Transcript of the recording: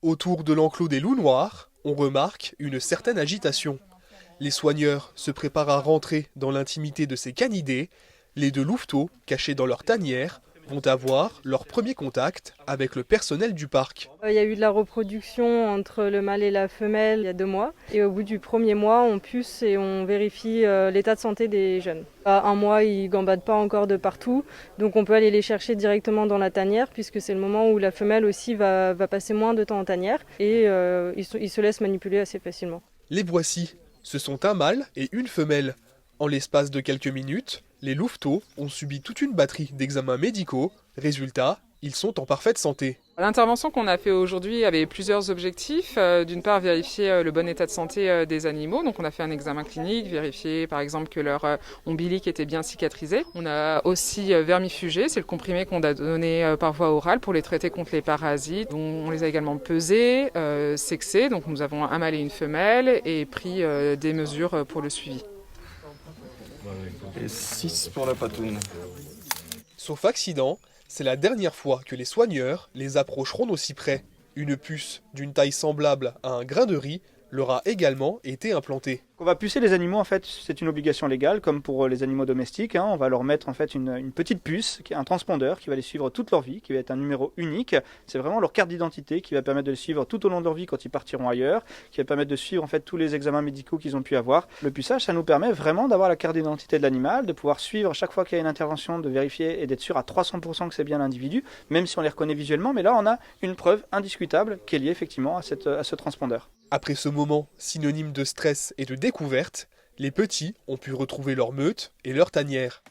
Autour de l'enclos des loups noirs, on remarque une certaine agitation. Les soigneurs se préparent à rentrer dans l'intimité de ces canidés. Les deux louveteaux, cachés dans leur tanière, vont avoir leur premier contact avec le personnel du parc. Il y a eu de la reproduction entre le mâle et la femelle il y a 2 mois. Et au bout du premier mois, on puce et on vérifie l'état de santé des jeunes. À 1 mois, ils ne gambadent pas encore de partout. Donc on peut aller les chercher directement dans la tanière puisque c'est le moment où la femelle aussi va passer moins de temps en tanière. Et ils se laissent manipuler assez facilement. Les voici. Ce sont un mâle et une femelle. En l'espace de quelques minutes, les louveteaux ont subi toute une batterie d'examens médicaux. Résultat, ils sont en parfaite santé. L'intervention qu'on a fait aujourd'hui avait plusieurs objectifs. D'une part, vérifier le bon état de santé des animaux. Donc on a fait un examen clinique, vérifier par exemple que leur ombilic était bien cicatrisé. On a aussi vermifugé, c'est le comprimé qu'on a donné par voie orale pour les traiter contre les parasites. On les a également pesés, sexés, donc nous avons un mâle et une femelle, et pris des mesures pour le suivi. Et 6 pour la patoune. Sauf accident, c'est la dernière fois que les soigneurs les approcheront d'aussi près. Une puce d'une taille semblable à un grain de riz leur a également été implantée. On va pucer les animaux, en fait, c'est une obligation légale, comme pour les animaux domestiques. On va leur mettre en fait une petite puce, qui est un transpondeur, qui va les suivre toute leur vie, qui va être un numéro unique. C'est vraiment leur carte d'identité qui va permettre de les suivre tout au long de leur vie quand ils partiront ailleurs, qui va permettre de suivre en fait tous les examens médicaux qu'ils ont pu avoir. Le puçage, ça nous permet vraiment d'avoir la carte d'identité de l'animal, de pouvoir suivre chaque fois qu'il y a une intervention, de vérifier et d'être sûr à 300% que c'est bien l'individu, même si on les reconnaît visuellement. Mais là, on a une preuve indiscutable qui est liée effectivement à ce transpondeur. Après ce moment synonyme de stress et de découverte, les petits ont pu retrouver leur meute et leur tanière.